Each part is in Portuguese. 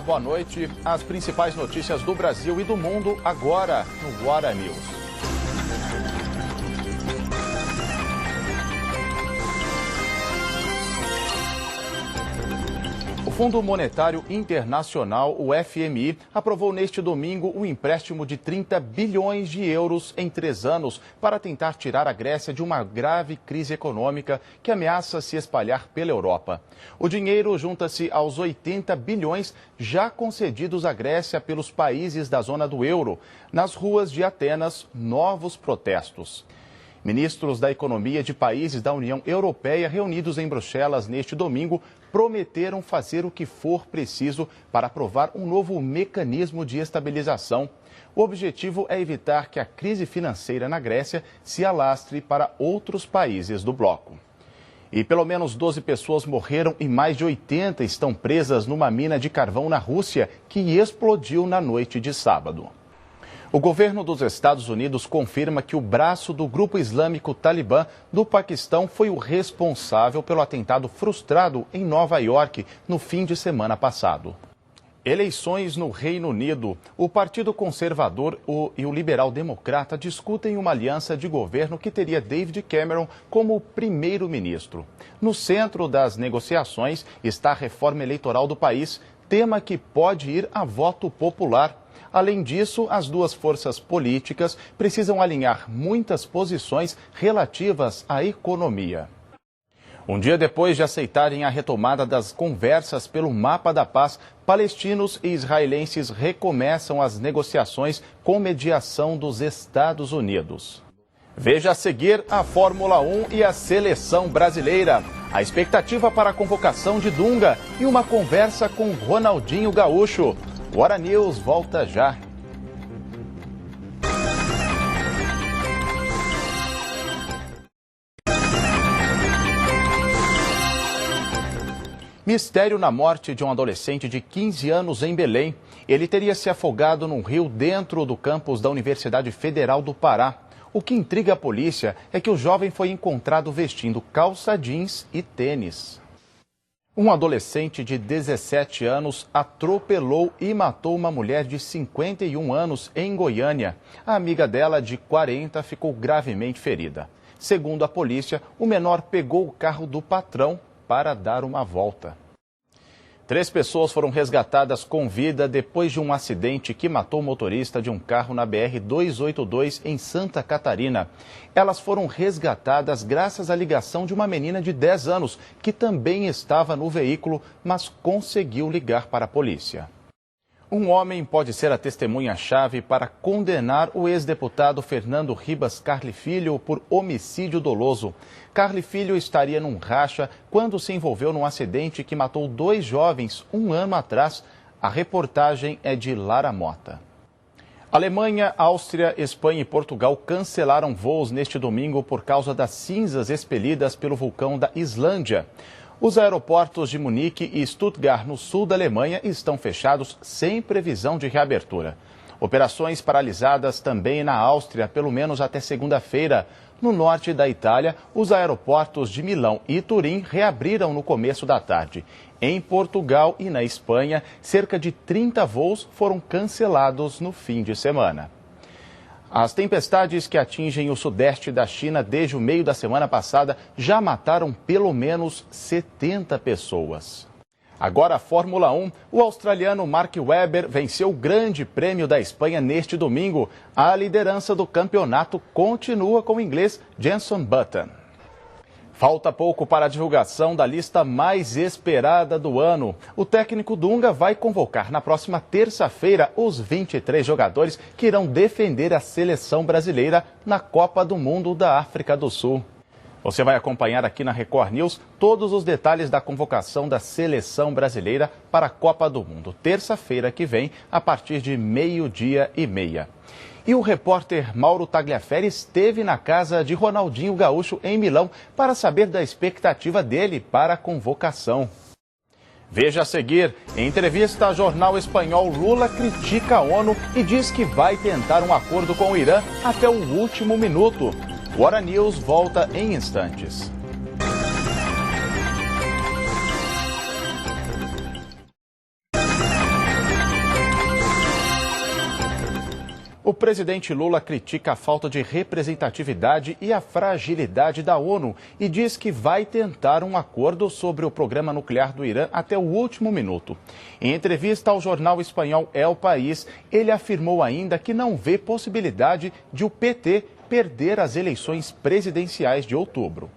boa noite. As principais notícias do Brasil e do mundo agora no Guara News. O Fundo Monetário Internacional, o FMI, aprovou neste domingo um empréstimo de 30 bilhões de euros em 3 anos para tentar tirar a Grécia de uma grave crise econômica que ameaça se espalhar pela Europa. O dinheiro junta-se aos 80 bilhões já concedidos à Grécia pelos países da zona do euro. Nas ruas de Atenas, novos protestos. Ministros da economia de países da União Europeia reunidos em Bruxelas neste domingo prometeram fazer o que for preciso para aprovar um novo mecanismo de estabilização. O objetivo é evitar que a crise financeira na Grécia se alastre para outros países do bloco. E pelo menos 12 pessoas morreram e mais de 80 estão presas numa mina de carvão na Rússia que explodiu na noite de sábado. O governo dos Estados Unidos confirma que o braço do grupo islâmico Talibã do Paquistão foi o responsável pelo atentado frustrado em Nova York no fim de semana passado. Eleições no Reino Unido. O Partido Conservador e o Liberal Democrata discutem uma aliança de governo que teria David Cameron como primeiro-ministro. No centro das negociações está a reforma eleitoral do país, tema que pode ir a voto popular. Além disso, as duas forças políticas precisam alinhar muitas posições relativas à economia. Um dia depois de aceitarem a retomada das conversas pelo mapa da paz, palestinos e israelenses recomeçam as negociações com mediação dos Estados Unidos. Veja a seguir a Fórmula 1 e a seleção brasileira. A expectativa para a convocação de Dunga e uma conversa com Ronaldinho Gaúcho. Guara News volta já. Mistério na morte de um adolescente de 15 anos em Belém. Ele teria se afogado num rio dentro do campus da Universidade Federal do Pará. O que intriga a polícia é que o jovem foi encontrado vestindo calça jeans e tênis. Um adolescente de 17 anos atropelou e matou uma mulher de 51 anos em Goiânia. A amiga dela, de 40, ficou gravemente ferida. Segundo a polícia, o menor pegou o carro do patrão para dar uma volta. 3 pessoas foram resgatadas com vida depois de um acidente que matou o motorista de um carro na BR-282 em Santa Catarina. Elas foram resgatadas graças à ligação de uma menina de 10 anos, que também estava no veículo, mas conseguiu ligar para a polícia. Um homem pode ser a testemunha-chave para condenar o ex-deputado Fernando Ribas Carli Filho por homicídio doloso. Carli Filho estaria num racha quando se envolveu num acidente que matou 2 jovens um ano atrás. A reportagem é de Lara Mota. Alemanha, Áustria, Espanha e Portugal cancelaram voos neste domingo por causa das cinzas expelidas pelo vulcão da Islândia. Os aeroportos de Munique e Stuttgart, no sul da Alemanha, estão fechados sem previsão de reabertura. Operações paralisadas também na Áustria, pelo menos até segunda-feira. No norte da Itália, os aeroportos de Milão e Turim reabriram no começo da tarde. Em Portugal e na Espanha, cerca de 30 voos foram cancelados no fim de semana. As tempestades que atingem o sudeste da China desde o meio da semana passada já mataram pelo menos 70 pessoas. Agora a Fórmula 1, o australiano Mark Webber venceu o Grande Prêmio da Espanha neste domingo. A liderança do campeonato continua com o inglês Jenson Button. Falta pouco para a divulgação da lista mais esperada do ano. O técnico Dunga vai convocar na próxima terça-feira os 23 jogadores que irão defender a seleção brasileira na Copa do Mundo da África do Sul. Você vai acompanhar aqui na Record News todos os detalhes da convocação da seleção brasileira para a Copa do Mundo, terça-feira que vem, a partir de 12:30. E o repórter Mauro Tagliaferri esteve na casa de Ronaldinho Gaúcho em Milão para saber da expectativa dele para a convocação. Veja a seguir, em entrevista ao jornal espanhol, Lula critica a ONU e diz que vai tentar um acordo com o Irã até o último minuto. Guara News volta em instantes. O presidente Lula critica a falta de representatividade e a fragilidade da ONU e diz que vai tentar um acordo sobre o programa nuclear do Irã até o último minuto. Em entrevista ao jornal espanhol El País, ele afirmou ainda que não vê possibilidade de o PT perder as eleições presidenciais de outubro.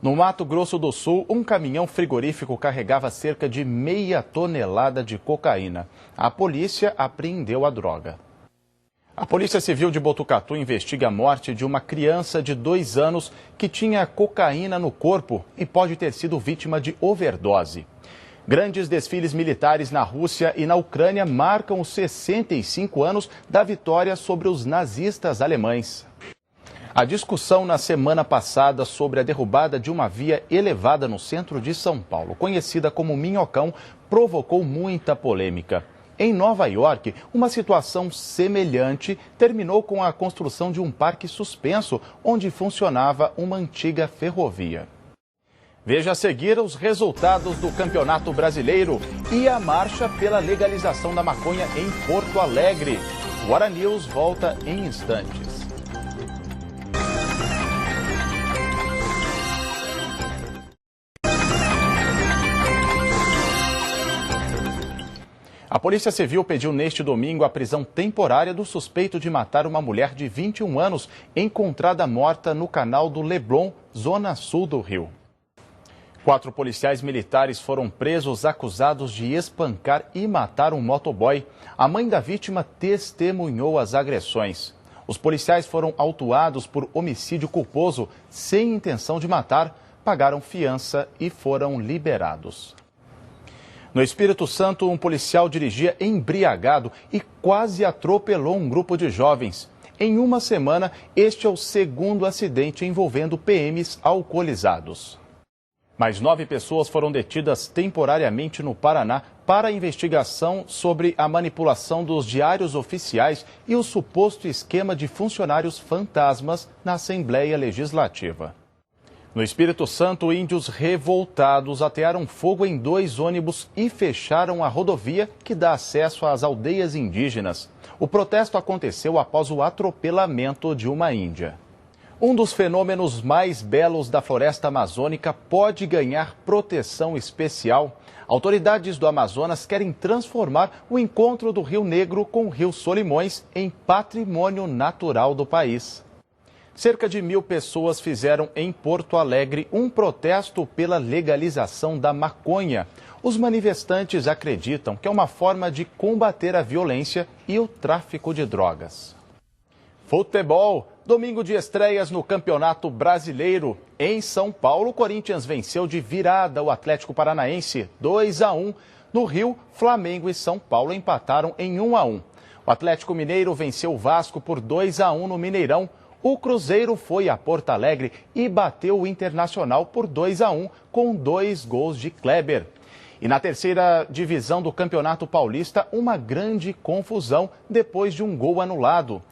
No Mato Grosso do Sul, um caminhão frigorífico carregava cerca de meia tonelada de cocaína. A polícia apreendeu a droga. A Polícia Civil de Botucatu investiga a morte de uma criança de 2 anos que tinha cocaína no corpo e pode ter sido vítima de overdose. Grandes desfiles militares na Rússia e na Ucrânia marcam os 65 anos da vitória sobre os nazistas alemães. A discussão na semana passada sobre a derrubada de uma via elevada no centro de São Paulo, conhecida como Minhocão, provocou muita polêmica. Em Nova York, uma situação semelhante terminou com a construção de um parque suspenso, onde funcionava uma antiga ferrovia. Veja a seguir os resultados do Campeonato Brasileiro e a marcha pela legalização da maconha em Porto Alegre. O Hora News volta em instantes. A Polícia Civil pediu neste domingo a prisão temporária do suspeito de matar uma mulher de 21 anos encontrada morta no canal do Leblon, zona sul do Rio. 4 policiais militares foram presos acusados de espancar e matar um motoboy. A mãe da vítima testemunhou as agressões. Os policiais foram autuados por homicídio culposo sem intenção de matar, pagaram fiança e foram liberados. No Espírito Santo, um policial dirigia embriagado e quase atropelou um grupo de jovens. Em uma semana, este é o 2º acidente envolvendo PMs alcoolizados. Mais 9 pessoas foram detidas temporariamente no Paraná para a investigação sobre a manipulação dos diários oficiais e o suposto esquema de funcionários fantasmas na Assembleia Legislativa. No Espírito Santo, índios revoltados atearam fogo em 2 ônibus e fecharam a rodovia que dá acesso às aldeias indígenas. O protesto aconteceu após o atropelamento de uma índia. Um dos fenômenos mais belos da floresta amazônica pode ganhar proteção especial. Autoridades do Amazonas querem transformar o encontro do Rio Negro com o Rio Solimões em patrimônio natural do país. Cerca de 1.000 pessoas fizeram em Porto Alegre um protesto pela legalização da maconha. Os manifestantes acreditam que é uma forma de combater a violência e o tráfico de drogas. Futebol. Domingo de estreias no Campeonato Brasileiro. Em São Paulo, o Corinthians venceu de virada o Atlético Paranaense 2-1. No Rio, Flamengo e São Paulo empataram em 1-1. O Atlético Mineiro venceu o Vasco por 2-1 no Mineirão. O Cruzeiro foi a Porto Alegre e bateu o Internacional por 2-1 com 2 gols de Kleber. E na 3ª divisão do Campeonato Paulista, uma grande confusão depois de um gol anulado.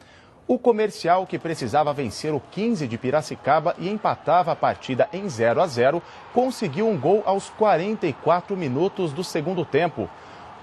O Comercial, que precisava vencer o 15 de Piracicaba e empatava a partida em 0-0, conseguiu um gol aos 44 minutos do segundo tempo.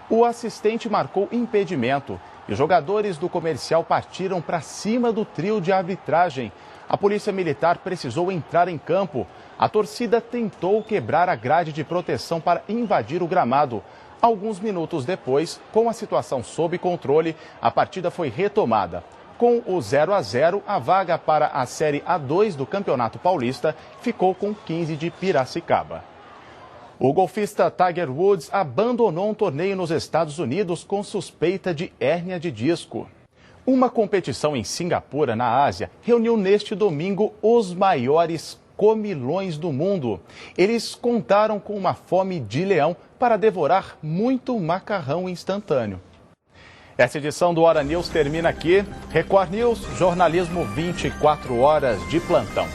O assistente marcou impedimento e os jogadores do Comercial partiram para cima do trio de arbitragem. A Polícia Militar precisou entrar em campo. A torcida tentou quebrar a grade de proteção para invadir o gramado. Alguns minutos depois, com a situação sob controle, a partida foi retomada. Com o 0-0, a vaga para a Série A2 do Campeonato Paulista ficou com 15 de Piracicaba. O golfista Tiger Woods abandonou um torneio nos Estados Unidos com suspeita de hérnia de disco. Uma competição em Singapura, na Ásia, reuniu neste domingo os maiores comilões do mundo. Eles contaram com uma fome de leão para devorar muito macarrão instantâneo. Essa edição do Hora News termina aqui. Record News, jornalismo 24 horas de plantão.